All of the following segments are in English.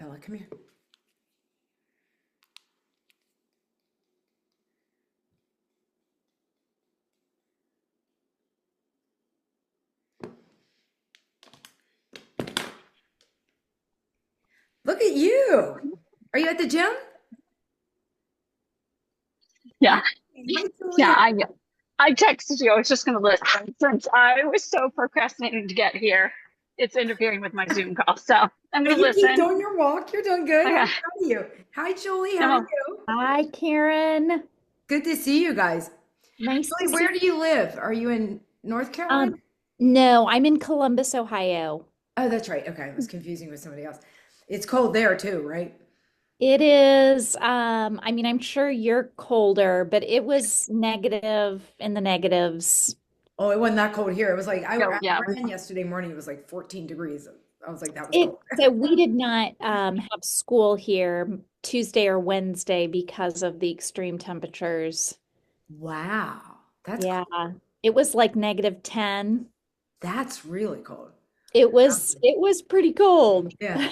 Bella, come here. Look at you. Are you at the gym? Hi, Yeah, hi, yeah. Julia. I texted you. I was just going to listen since I was so procrastinating to get here. It's interfering with my Zoom call, so I'm Well, going to you keep listen. doing your walk. You're doing good. I'm Okay. proud of you. Hi, Julie. How are No, you? Hi, Karen. Good to see you guys. Nice to Julie, see where you. do you live? Are you in North Carolina? No, I'm in Columbus, Ohio. Oh, that's right. Okay, I was confusing with somebody else. It's cold there too, right? It is, I mean, I'm sure you're colder, but it was negative in the negatives. Oh, it wasn't that cold here. It was like I yeah. ran yesterday morning. It was like 14 degrees. I was like, that was It cold. so we did not have school here Tuesday or Wednesday because of the extreme temperatures. Wow, that's Yeah, cool. it was like -10. That's really cold. It was pretty cold. Yeah.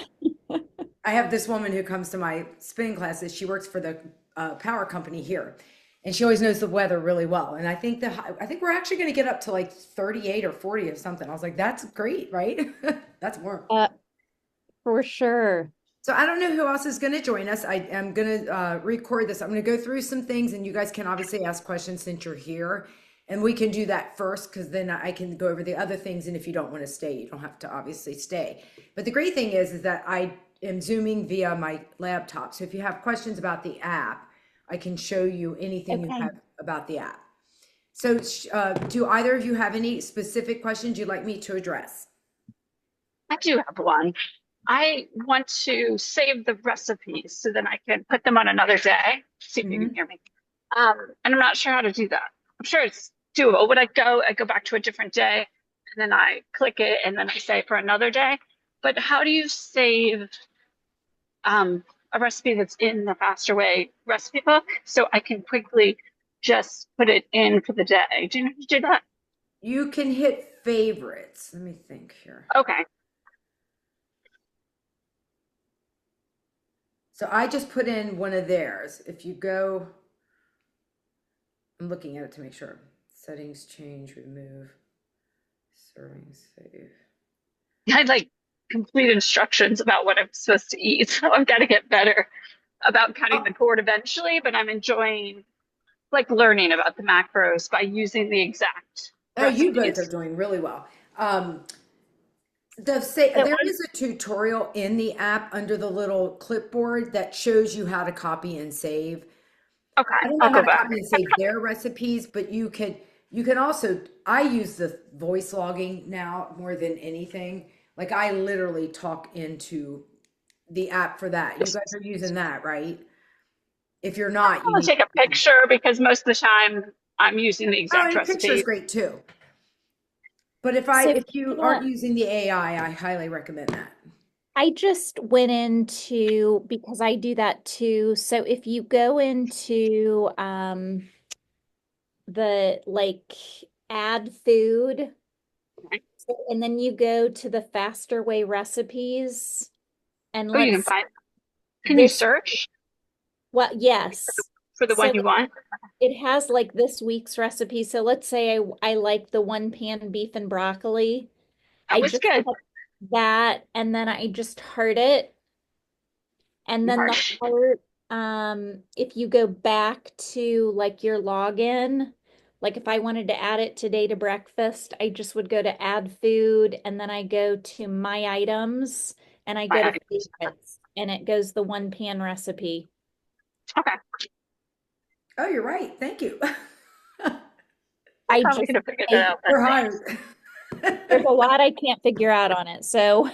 I have this woman who comes to my spinning classes. She works for the power company here, and she always knows the weather really well. And I think we're actually going to get up to like 38 or 40 or something. I was like, that's great, right? That's warm. Uh, for sure. So I don't know who else is going to join us. I am going to record this. I'm going to go through some things, and you guys can obviously ask questions since you're here. And we can do that first because then I can go over the other things. And if you don't want to stay, you don't have to obviously stay. But the great thing is that I am Zooming via my laptop. So if you have questions about the app, I can show you anything you have Okay. about the app. So do either of you have any specific questions you'd like me to address? I do have one. I want to save the recipes so then I can put them on another day. See if you can Mhm. hear me. And I'm not sure how to do that. I'm sure it's doable. I go back to a different day and then I click it and then I say for another day. But how do you save a recipe that's in the Faster Way recipe book so I can quickly just put it in for the day? Do you know how to do that? You can hit favorites. Let me think here. Okay. So I just put in one of theirs. If you go, I'm looking at it to make sure. Settings, change, remove, serving, save. I had like complete instructions about what I'm supposed to eat. So I've got to get better about cutting Oh, the cord eventually, but I'm enjoying like learning about the macros by using the exact oh, you both are recipes. doing really well. There is a tutorial in the app under the little clipboard that shows you how to copy and save. I Okay, don't I'll know how go to back. copy and save their recipes, but you can also I use the voice logging now more than anything. Like I literally talk into the app for that. You guys are using that, right? If you're not, you I'm gonna need take a picture because most of the time I'm using the Oh, exact and picture is recipe. great too. But So, if you aren't using the AI, I highly recommend that. I just went into because I do that too. So if you go into the like add food and then you go to the faster way recipes and Oh, you can let's find. Can you this search what yes. for the So one you want? it has like this week's recipe. So let's say I like the one pan beef and broccoli. That I was just good. put that and then I just heart it. And You then heart. the heart, if you go back to like your login, like if I wanted to add it today to breakfast, I just would go to add food and then I go to my items and I go to My favorites and it goes the one pan recipe. okay. Oh, you're right. Thank you. I I probably just, could have figured that I, out then. We're hired. there's a lot I can't figure out on it. So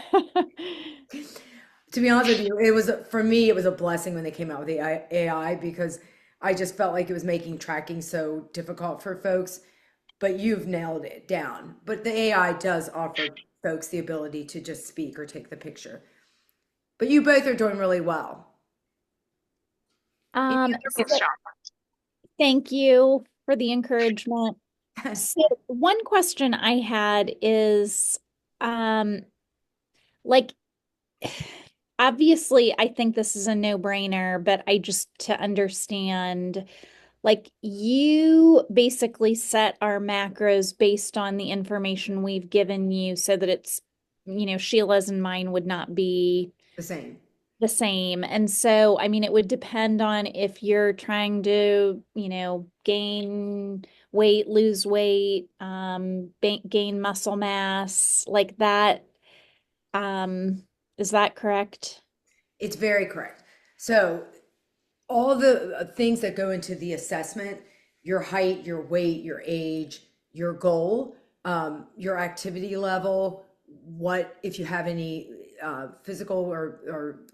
To be honest with you, it was for me, it was a blessing when they came out with the AI because I just felt like it was making tracking so difficult for folks. But you've nailed it down. But the AI does offer folks the ability to just speak or take the picture. But you both are doing really well. Any so thank you for the encouragement. other- So one question I had is, um, like obviously, I think this is a no-brainer, but I just to understand, like you basically set our macros based on the information we've given you so that it's, Sheila's and mine would not be The same. the same. And so, I mean, it would depend on if you're trying to, gain weight, lose weight, gain muscle mass, like that. Is that correct? It's very correct. So all the things that go into the assessment, your height, your weight, your age, your goal, your activity level, what if you have any physical or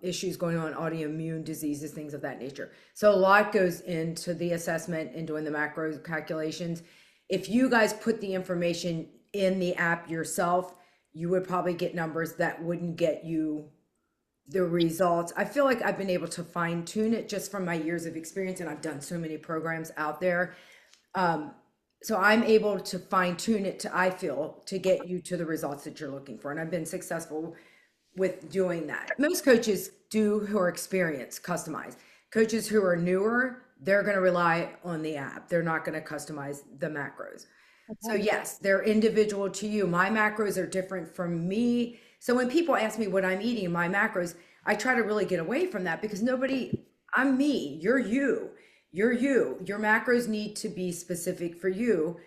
issues going on, autoimmune diseases, things of that nature. So a lot goes into the assessment and doing the macro calculations. If you guys put the information in the app yourself, you would probably get numbers that wouldn't get you the results. I feel like I've been able to fine tune it just from my years of experience, and I've done so many programs out there. So I'm able to fine tune it to, I feel, to get you to the results that you're looking for. And I've been successful with doing that. Most coaches do who are experienced customize. Coaches who are newer, they're going to rely on the app. They're not going to customize the macros. So yes, they're individual to you. My macros are different from me. So when people ask me what I'm eating, my macros, I try to really get away from that because I'm me, you're you. You're you. Your macros need to be specific for you.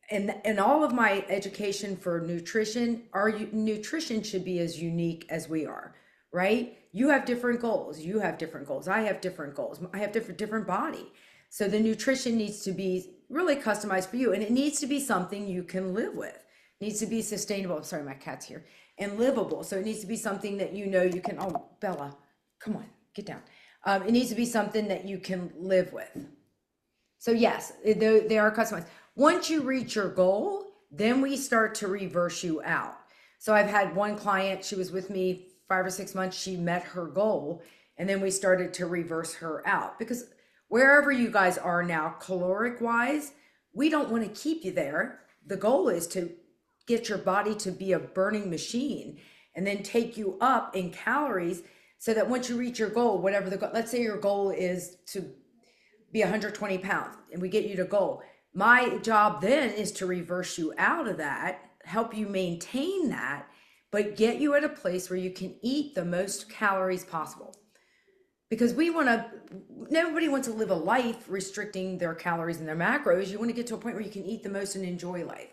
And all of my education for nutrition, nutrition should be as unique as we are, right? You have different goals. You have different goals. I have different goals. I have different body. So the nutrition needs to be really customized for you, and it needs to be something you can live with. It needs to be sustainable. I'm sorry, my cat's here. And livable. So it needs to be something that you can, oh, Bella, come on, get down. It needs to be something that you can live with. So yes, they are customized. Once you reach your goal, then we start to reverse you out. So I've had one client, she was with me 5 or 6 months, she met her goal, and then we started to reverse her out because wherever you guys are now, caloric wise, we don't want to keep you there. The goal is to get your body to be a burning machine and then take you up in calories so that once you reach your goal, whatever the goal, let's say your goal is to be 120 pounds and we get you to goal. My job then is to reverse you out of that, help you maintain that, but get you at a place where you can eat the most calories possible. Because nobody wants to live a life restricting their calories and their macros. You want to get to a point where you can eat the most and enjoy life.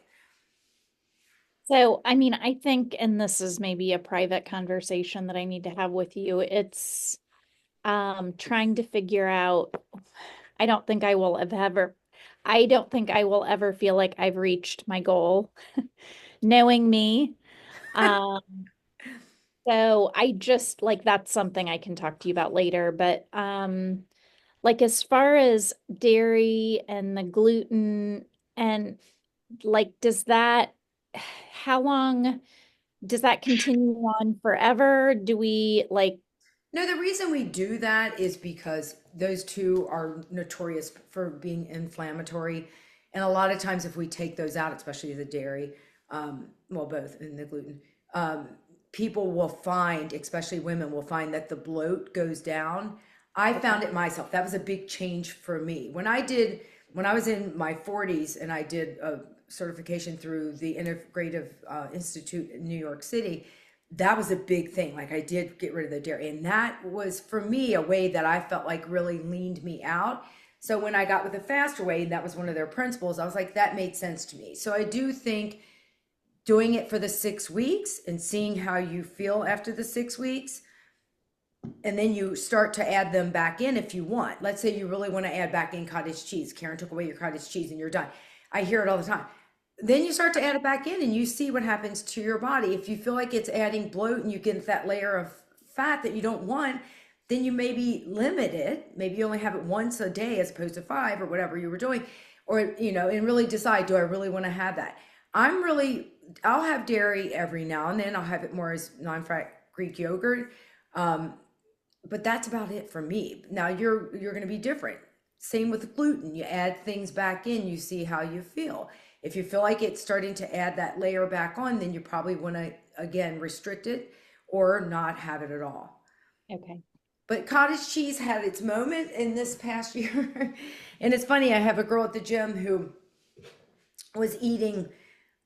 So, I mean, I think, and this is maybe a private conversation that I need to have with you. It's trying to figure out, I don't think I will I don't think I will ever feel like I've reached my goal, knowing me. Um, so I just like that's something I can talk to you about later. But like as far as dairy and the gluten and like how long does that continue on forever? Do we like No, the reason we do that is because those two are notorious for being inflammatory. And a lot of times, if we take those out, especially the dairy, well, both and the gluten, people will find, especially women, will find that the bloat goes down. I found it myself. That was a big change for me. When I was in my 40s and I did a certification through the Integrative Institute in New York City, that was a big thing. Like I did get rid of the dairy. And that was for me a way that I felt like really leaned me out. So when I got with the Faster Way, that was one of their principles, I was like, that made sense to me. So I do think doing it for the 6 weeks and seeing how you feel after the 6 weeks, and then you start to add them back in if you want. Let's say you really want to add back in cottage cheese. Karen took away your cottage cheese and you're done. I hear it all the time. Then you start to add it back in and you see what happens to your body. If you feel like it's adding bloat and you get that layer of fat that you don't want, then you maybe limit it. Maybe you only have it once a day as opposed to 5 or whatever you were doing, or, and really decide, do I really want to have that? I'll have dairy every now and then. I'll have it more as non-fat Greek yogurt. But that's about it for me. Now you're going to be different. Same with gluten. You add things back in, you see how you feel. If you feel like it's starting to add that layer back on, then you probably want to, again, restrict it or not have it at all. Okay. But cottage cheese had its moment in this past year. And it's funny, I have a girl at the gym who was eating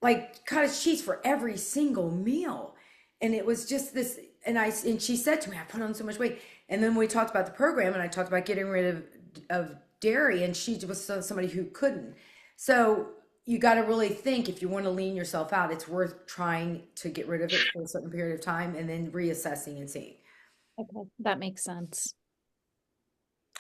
like cottage cheese for every single meal. And it was just this, and she said to me, I put on so much weight. And then we talked about the program and I talked about getting rid of dairy, and she was somebody who couldn't. So you got to really think, if you want to lean yourself out, it's worth trying to get rid of it for a certain period of time and then reassessing and seeing. Okay. That makes sense.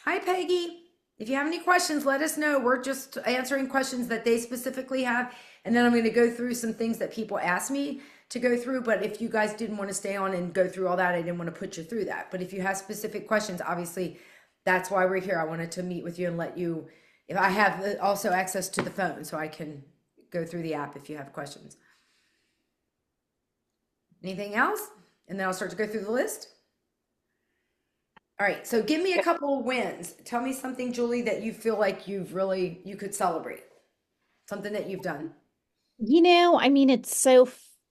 Hi, Peggy. If you have any questions, let us know. We're just answering questions that they specifically have. And then I'm going to go through some things that people ask me to go through. But if you guys didn't want to stay on and go through all that, I didn't want to put you through that. But if you have specific questions, obviously, that's why we're here. I wanted to meet with you and let you, if I have also access to the phone, so I can go through the app if you have questions. Anything else? And then I'll start to go through the list. All right, so give me a couple of wins. Tell me something, Julie, that you feel like you could celebrate. Something that you've done. I mean, it's so,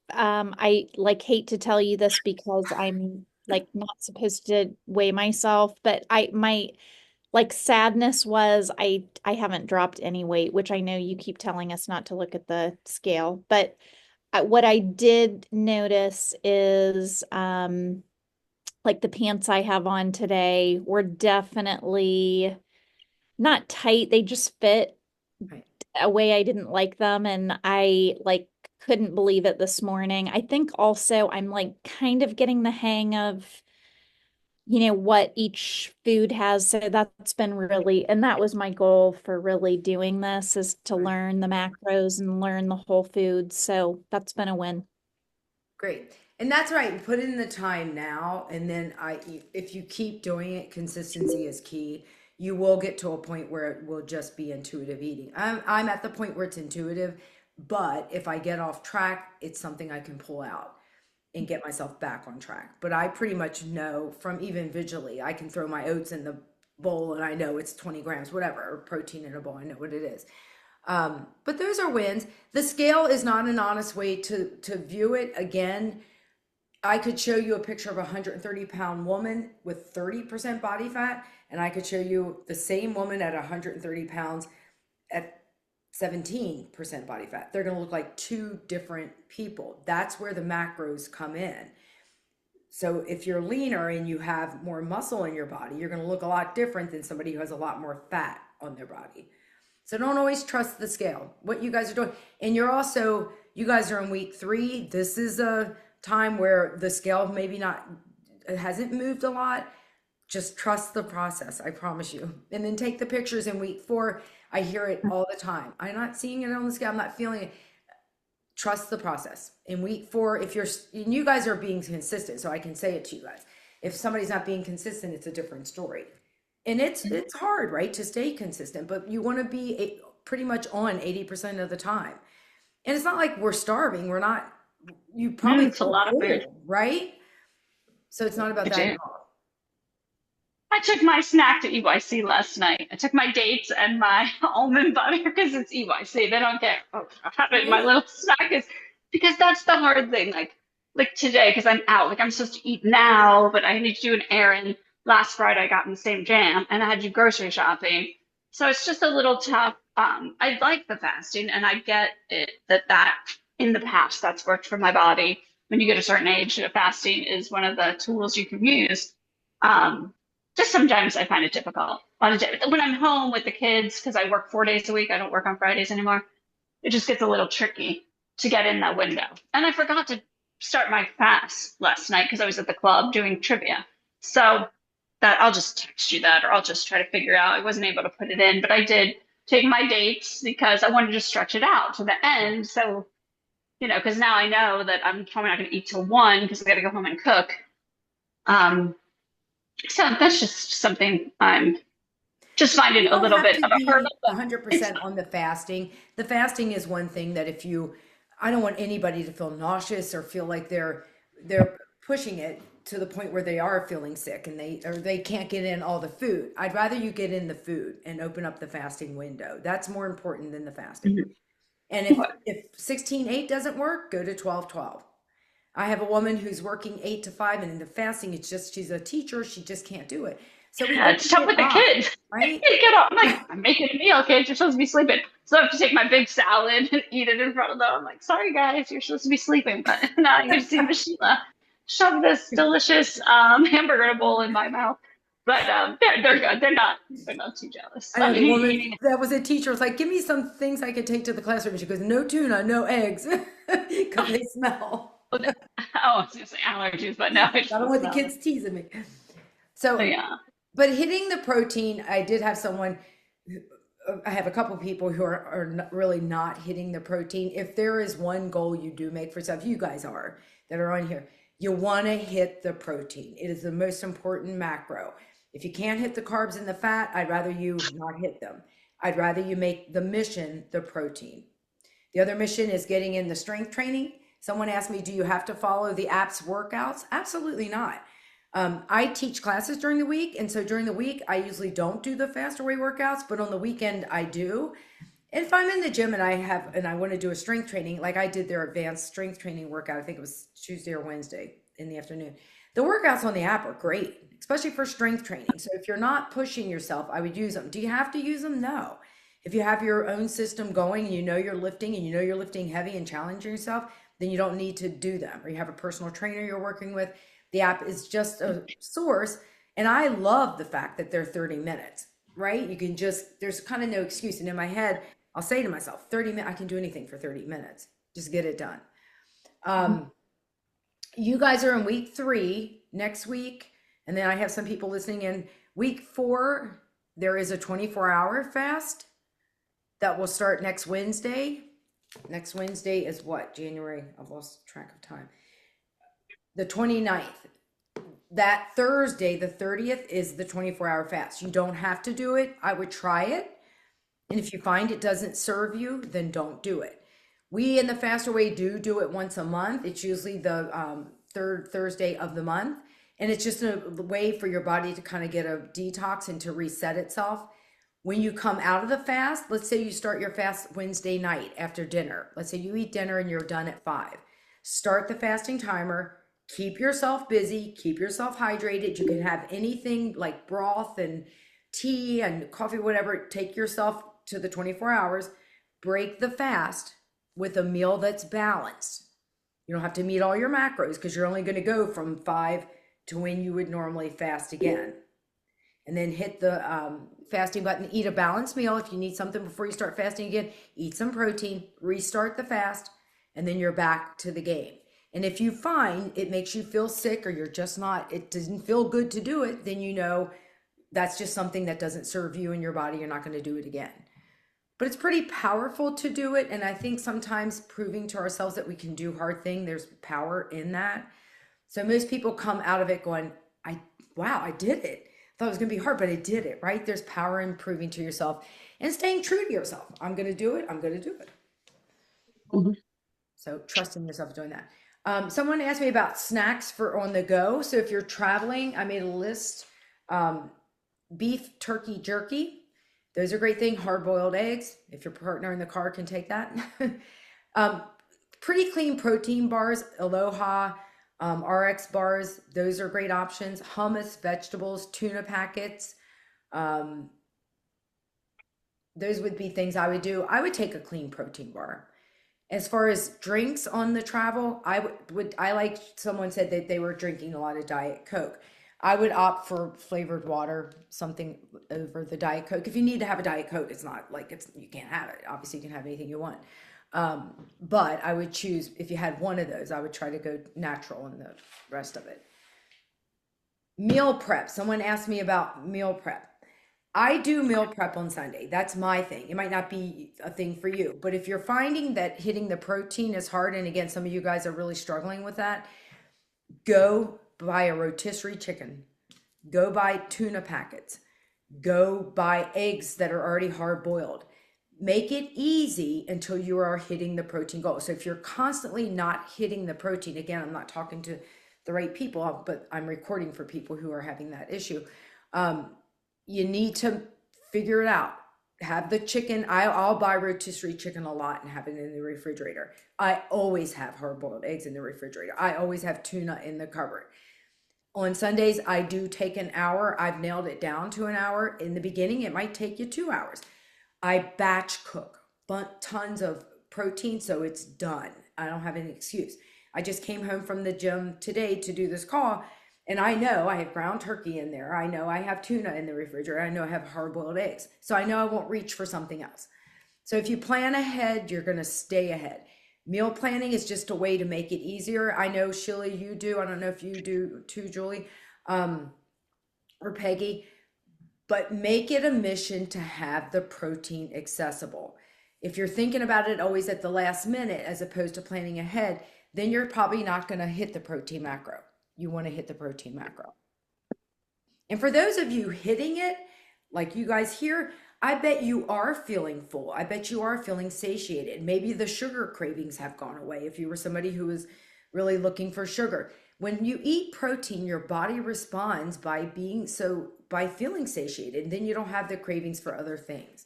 I like hate to tell you this because I'm like not supposed to weigh myself, but my like sadness was I haven't dropped any weight, which I know you keep telling us not to look at the scale, but what I did notice is, like the pants I have on today were definitely not tight. They just fit Right. a way I didn't like them. And I like couldn't believe it this morning. I think also I'm like kind of getting the hang of, what each food has. So that's been really, and that was my goal for really doing this, is to Right. learn the macros and learn the whole foods. So that's been a win. Great. And that's right. Put in the time now. And then if you keep doing it, consistency is key. You will get to a point where it will just be intuitive eating. I'm at the point where it's intuitive, but if I get off track, it's something I can pull out and get myself back on track. But I pretty much know from even visually, I can throw my oats in the bowl and I know it's 20 grams, whatever, or protein in a bowl. I know what it is. But those are wins. The scale is not an honest way to view it. Again, I could show you a picture of a 130-pound woman with 30% body fat, and I could show you the same woman at 130 pounds at 17% body fat. They're going to look like two different people. That's where the macros come in. So if you're leaner and you have more muscle in your body, you're going to look a lot different than somebody who has a lot more fat on their body. So don't always trust the scale, what you guys are doing. And you guys are in week 3. This is a time where the scale maybe not, it hasn't moved a lot. Just trust the process, I promise you. And then take the pictures in week 4. I hear it all the time. I'm not seeing it on the scale. I'm not feeling it. Trust the process. In week 4, and you guys are being consistent, so I can say it to you guys. If somebody's not being consistent, it's a different story. And it's hard, right, to stay consistent, but you want to be pretty much on 80% of the time. And it's not like we're starving. We're not, you probably It's a feel lot of food. full, right? So it's not about that at all. I took my snack to EYC last night. I took my dates and my almond butter because it's EYC. They don't care. Oh, I have it in my little snack because that's the hard thing. Like today, because I'm out. Like I'm supposed to eat now, but I need to do an errand. Last Friday, I got in the same jam, and I had to do grocery shopping. So it's just a little tough. I like the fasting, and I get it that in the past that's worked for my body. When you get a certain age, fasting is one of the tools you can use. Um, just sometimes I find it difficult. When I'm home with the kids, because I work 4 days a week, I don't work on Fridays anymore. It just gets a little tricky to get in that window. And I forgot to start my fast last night because I was at the club doing trivia. So that I'll just text you that, or I'll just try to figure out. I wasn't able to put it in, but I did take my dates because I wanted to stretch it out to the end. So, because now I know that I'm probably not going to eat till 1 because I got to go home and cook. So that's just something I'm just finding a little bit of a hurdle. 100% on the fasting. The fasting is one thing that I don't want anybody to feel nauseous or feel like they're pushing it to the point where they are feeling sick and they can't get in all the food. I'd rather you get in the food and open up the fasting window. That's more important than the fasting. Mhm. And if 16-8 doesn't work, go to 12-12. I have a woman who's working 8 to 5, and in the fasting, it's just, she's a teacher, she just can't do it. So we Yeah, it's opened tough it with the up, kids. right? They get up. I'm like, I'm making a meal, kids. You're supposed to be sleeping. So I have to take my big salad and eat it in front of them. I'm like, sorry guys, you're supposed to be sleeping, but now you see Sheila shove this delicious hamburger in a bowl in my mouth. But they're good. They're not too jealous. I So know the woman eating. that was a teacher was like, give me some things I could take to the classroom. And she goes, no tuna, no eggs, because they smell. Oh, I was gonna say allergies, but no, it's I don't just want the not. kids teasing me. So, Yeah. but hitting the protein, I did have someone, I have a couple people who are really not hitting the protein. If there is one goal you do make for yourself, you guys are that are on here, you want to hit the protein. It is the most important macro. If you can't hit the carbs and the fat, I'd rather you not hit them. I'd rather you make the mission the protein. The other mission is getting in the strength training. Someone asked me, do you have to follow the app's workouts? Absolutely not. I teach classes during the week. And so during the week, I usually don't do the faster way workouts, but on the weekend I do. And if I'm in the gym and I want to do a strength training, like I did their advanced strength training workout, I think it was Tuesday or Wednesday in the afternoon. The workouts on the app are great, especially for strength training. So if you're not pushing yourself, I would use them. Do you have to use them? No. If you have your own system going and you know you're lifting and you know you're lifting heavy and challenging yourself, then you don't need to do them. Or you have a personal trainer you're working with. The app is just a source. And I love the fact that they're 30 minutes, right? You can just, there's kind of no excuse. And in my head, I'll say to myself, 30 minutes, I can do anything for 30 minutes. Just get it done. You guys are in week 3 next week. And then I have some people listening in week 4. There is a 24-hour fast that will start next Wednesday. Next Wednesday is what? January? I've lost track of time. The 29th. That Thursday, the 30th, is the 24-hour fast. You don't have to do it. I would try it. And if you find it doesn't serve you, then don't do it. We in the Faster Way do it once a month. It's usually the third Thursday of the month. And it's just a way for your body to kind of get a detox and to reset itself. When you come out of the fast, let's say you start your fast Wednesday night after dinner. Let's say you eat dinner and you're done at 5. Start the fasting timer. Keep yourself busy. Keep yourself hydrated. You can have anything like broth and tea and coffee, whatever. Take yourself to the 24 hours. Break the fast with a meal that's balanced. You don't have to meet all your macros because you're only going to go from 5 to when you would normally fast again. And then hit the fasting button, eat a balanced meal. If you need something before you start fasting again, eat some protein, restart the fast, and then you're back to the game. And if you find it makes you feel sick or you're just not, it doesn't feel good to do it, then you know that's just something that doesn't serve you and your body. You're not going to do it again. But it's pretty powerful to do it. And I think sometimes proving to ourselves that we can do hard things, there's power in that. So most people come out of it going, wow, I did it. Thought it was going to be hard, but I did it, right? There's power in proving to yourself and staying true to yourself. I'm going to do it. I'm going to do it. Mhm. So trusting yourself doing that. Someone asked me about snacks for on the go. So if you're traveling, I made a list. Beef, turkey, jerky. Those are a great thing. Hard-boiled eggs. If your partner in the car can take that. Pretty clean protein bars. Aloha. RX bars, those are great options. Hummus, vegetables, tuna packets. Those would be things I would do. I would take a clean protein bar. As far as drinks on the travel, I like someone said that they were drinking a lot of Diet Coke. I would opt for flavored water, something over the Diet Coke. If you need to have a Diet Coke, it's not like you can't have it. Obviously, you can have anything you want. But I would choose, if you had one of those, I would try to go natural in the rest of it. Meal prep. Someone asked me about meal prep. I do meal prep on Sunday. That's my thing. It might not be a thing for you, but if you're finding that hitting the protein is hard, and again, some of you guys are really struggling with that, go buy a rotisserie chicken. Go buy tuna packets. Go buy eggs that are already hard boiled. Make it easy until you are hitting the protein goal. So if you're constantly not hitting the protein, again, I'm not talking to the right people, but I'm recording for people who are having that issue. You need to figure it out. have the chicken. I'll buy rotisserie chicken a lot and have it in the refrigerator. I always have hard-boiled eggs in the refrigerator. I always have tuna in the cupboard. On Sundays, I do take an hour. I've nailed it down to an hour. In the beginning, it might take you 2 hours. I batch cook, but tons of protein, so it's done. I don't have any excuse. I just came home from the gym today to do this call, and I know I have ground turkey in there. I know I have tuna in the refrigerator. I know I have hard-boiled eggs. So I know I won't reach for something else. So if you plan ahead, you're going to stay ahead. Meal planning is just a way to make it easier. I know, Sheila, you do. I don't know if you do too, Julie, or Peggy, but make it a mission to have the protein accessible. If you're thinking about it always at the last minute as opposed to planning ahead, then you're probably not going to hit the protein macro. You want to hit the protein macro. And for those of you hitting it, like you guys here, I bet you are feeling full. I bet you are feeling satiated. Maybe the sugar cravings have gone away if you were somebody who was really looking for sugar. When you eat protein, your body responds by feeling satiated, and then you don't have the cravings for other things.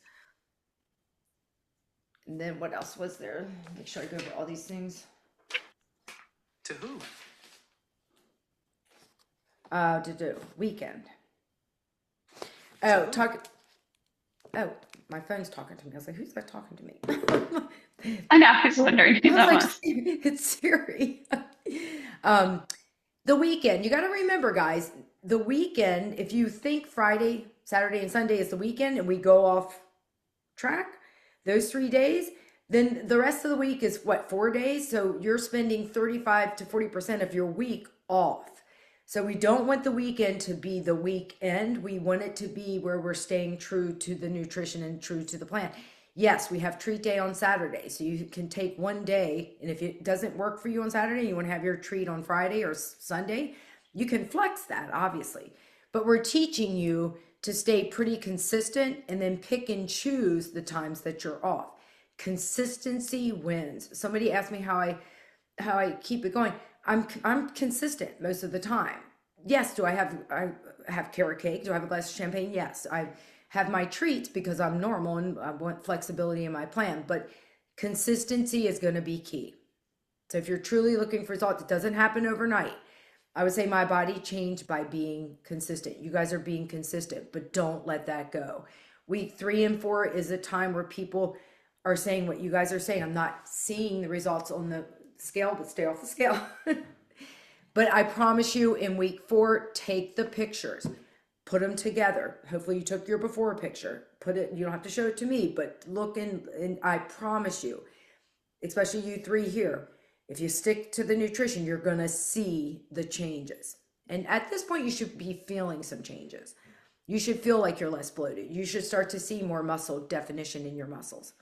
And then what else was there? Make sure I go over all these things. To who? To do weekend. Oh, Oh, my phone's talking to me. I was like, who's that talking to me? I know. I was wondering who I that was like, was. it's Siri. The weekend, you got to remember, guys, the weekend, if you think Friday, Saturday, and Sunday is the weekend and we go off track, those 3 days, then the rest of the week is what, 4 days? So you're spending 35 to 40% of your week off. So we don't want the weekend to be the weekend. We want it to be where we're staying true to the nutrition and true to the plan. Yes, we have treat day on Saturday. So you can take one day, and if it doesn't work for you on Saturday, you want to have your treat on Friday or Sunday, you can flex that, obviously. But we're teaching you to stay pretty consistent and then pick and choose the times that you're off. Consistency wins. Somebody asked me how I keep it going. I'm consistent most of the time. Yes, do I have carrot cake? Do I have a glass of champagne? Yes. I have my treats because I'm normal and I want flexibility in my plan, but consistency is going to be key. So if you're truly looking for results, it doesn't happen overnight. I would say my body changed by being consistent. You guys are being consistent, but don't let that go. Week 3 and 4 is a time where people are saying what you guys are saying. I'm not seeing the results on the scale, but stay off the scale. But I promise you, in week 4, take the pictures, put them together. Hopefully you took your before picture, you don't have to show it to me, but look and I promise you, especially you 3 here, if you stick to the nutrition, you're going to see the changes. And at this point, you should be feeling some changes. You should feel like you're less bloated. You should start to see more muscle definition in your muscles.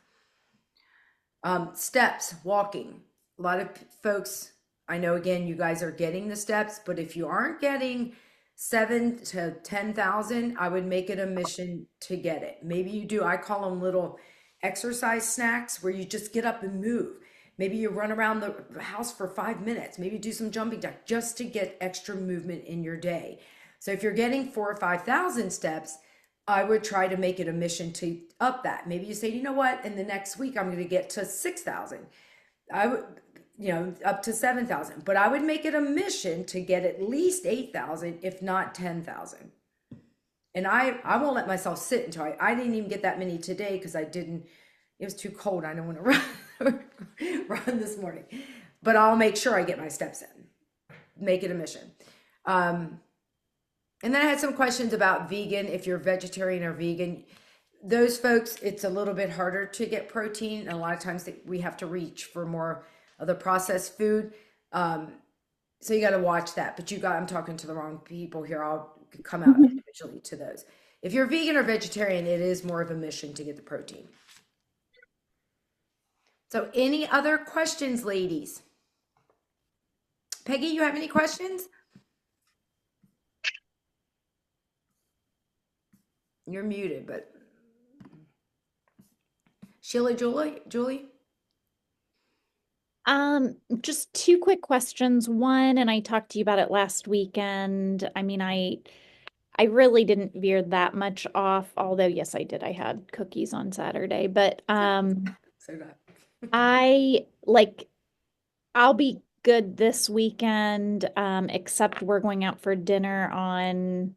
Steps, walking. A lot of folks, I know, again, you guys are getting the steps, but if you aren't getting 7 to 10,000, I would make it a mission to get it. Maybe you do. I call them little exercise snacks where you just get up and move. Maybe you run around the house for 5 minutes. Maybe do some jumping jack just to get extra movement in your day. So if you're getting 4,000 or 5,000 steps, I would try to make it a mission to up that. Maybe you say, you know what, in the next week, I'm going to get to 6,000. I would, up to 7,000, but I would make it a mission to get at least 8,000, if not 10,000. And I won't let myself sit until I didn't even get that many today because it was too cold. I don't want to run this morning, but I'll make sure I get my steps in, make it a mission. And then I had some questions about vegan, if you're vegetarian or vegan. Those folks, it's a little bit harder to get protein. And a lot of times we have to reach for more of the processed food. So you got to watch that. But I'm talking to the wrong people here. I'll come out individually to those. If you're vegan or vegetarian, it is more of a mission to get the protein. So any other questions, ladies? Peggy, you have any questions? You're muted, but Sheila, Julie? Just 2 quick questions. One, and I talked to you about it last weekend. I mean, I I really didn't veer that much off, although yes, I did. I had cookies on Saturday, but So that. I like I'll be good this weekend, except we're going out for dinner on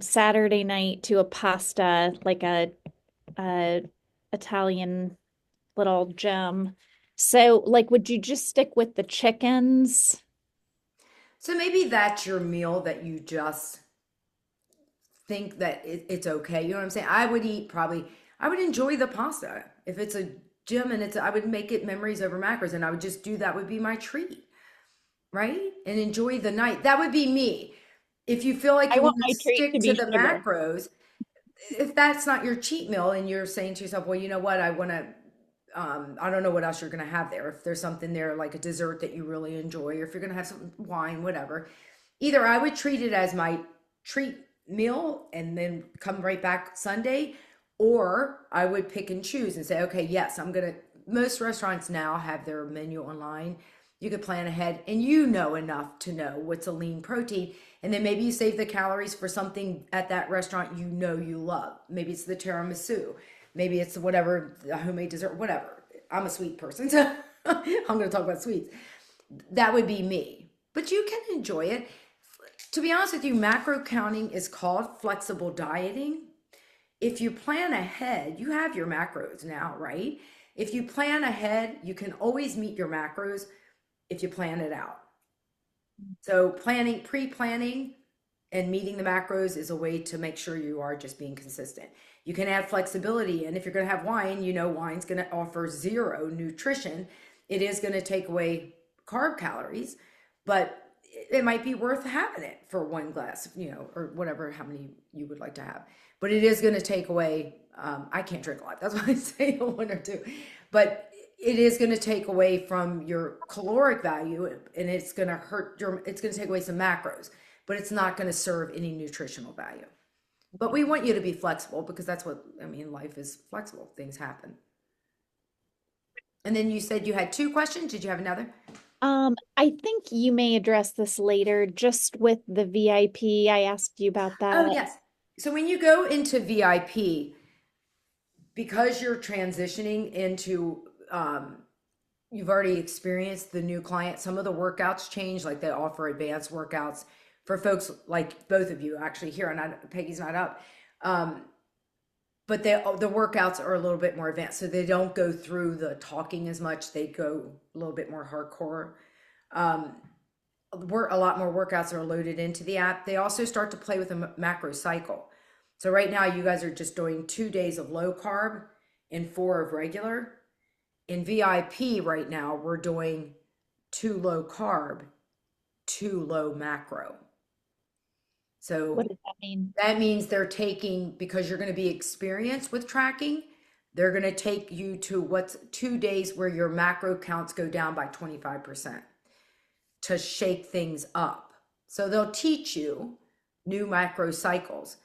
Saturday night to a pasta, like a Italian little gem. So, like, would you just stick with the chickens? So maybe that's your meal that you just think that it's okay. You know what I'm saying? I would eat probably, I would enjoy the pasta. If it's a gym and I would make it memories over macros and I would just do that would be my treat, right? And enjoy the night. That would be me. If you feel like I you want want my to treat to stick to be the sugar. macros, if that's not your cheat meal and you're saying to yourself, well, you know what, I want to, I don't know what else you're going to have there. If there's something there like a dessert that you really enjoy, or if you're going to have some wine, whatever, either I would treat it as my treat meal and then come right back Sunday, or I would pick and choose and say, okay, yes, I'm going to, most restaurants now have their menu online. You could plan ahead and you know enough to know what's a lean protein. And then maybe you save the calories for something at that restaurant you know you love. Maybe it's the tiramisu. Maybe it's whatever, a homemade dessert, whatever. I'm a sweet person, so I'm going to talk about sweets. That would be me. But you can enjoy it. To be honest with you, macro counting is called flexible dieting. If you plan ahead, you have your macros now, right? If you plan ahead, you can always meet your macros if you plan it out. So planning, pre-planning and meeting the macros is a way to make sure you are just being consistent. You can add flexibility. And if you're going to have wine, you know, wine's going to offer zero nutrition. It is going to take away carb calories, but it might be worth having it for one glass, you know, or whatever, how many you would like to have. But it is going to take away, I can't drink a lot. That's why I say one or two. But it is going to take away from your caloric value and it's going to hurt your, it's going to take away some macros, but it's not going to serve any nutritional value. But we want you to be flexible because that's what, I mean, life is flexible. Things happen. And then you said you had two questions. Did you have another? I think you may address this later, just with the VIP. I asked you about that. Oh, yes. So when you go into VIP, because you're transitioning into, you've already experienced the new client, some of the workouts change, like they offer advanced workouts for folks like both of you actually here, and Peggy's not up. But the workouts are a little bit more advanced, so they don't go through the talking as much. They go a little bit more hardcore. A lot more workouts are loaded into the app. They also start to play with a macro cycle. So right now, you guys are just doing 2 days of low carb and 4 of regular. In VIP right now, we're doing 2 low carb, 2 low macro. So What does that mean? that means they're taking, because you're going to be experienced with tracking, they're going to take you to what's 2 days where your macro counts go down by 25% to shake things up. So they'll teach you new macro cycles.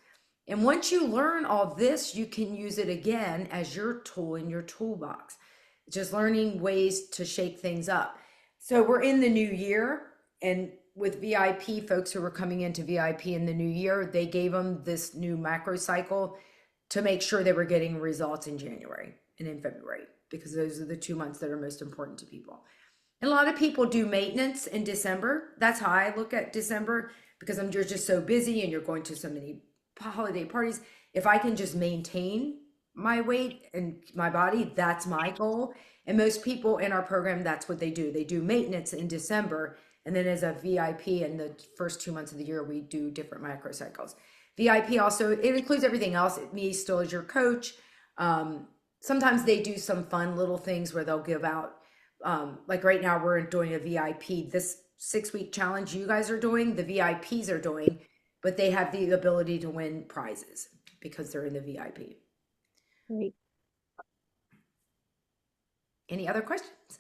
And once you learn all this, you can use it again as your tool in your toolbox. Just learning ways to shake things up. So we're in the new year, and with VIP, folks who were coming into VIP in the new year, they gave them this new macro cycle to make sure they were getting results in January and in February, because those are the 2 months that are most important to people. And a lot of people do maintenance in December. That's how I look at December, because you're just so busy and you're going to so many holiday parties. If I can just maintain my weight and my body, that's my goal. And most people in our program, that's what they do. They do maintenance in December. And then as a VIP in the first 2 months of the year, we do different macro cycles. VIP also, it includes everything else. Me still as your coach. Sometimes they do some fun little things where they'll give out, like right now we're doing a VIP. This 6-week challenge you guys are doing, the VIPs are doing, but they have the ability to win prizes because they're in the VIP. Great. Any other questions?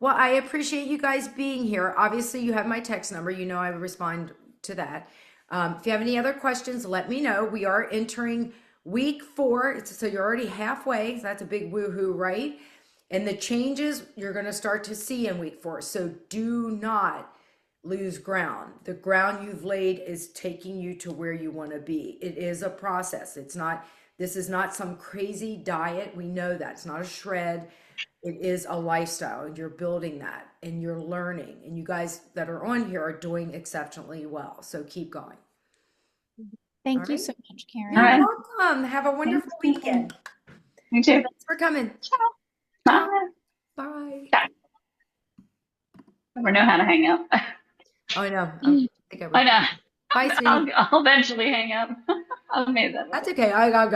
Well, I appreciate you guys being here. Obviously, you have my text number. You know I respond to that. If you have any other questions, let me know. We are entering week 4. So you're already halfway. So that's a big woohoo, right? And the changes you're going to start to see in week 4. So do not lose ground. The ground you've laid is taking you to where you want to be. It is a process. This is not some crazy diet. We know that. It's not a shred. It is a lifestyle, and you're building that and you're learning. And you guys that are on here are doing exceptionally well. So keep going. Thank All you right. so much, Karen. All right. You're welcome. Have a wonderful Thanks. weekend. Me too. Thanks for coming. Bye. Bye. Never know how to hang up. I know. I think I know. Bye, Sue. I'll eventually hang up. I've made that. That's okay. I got it.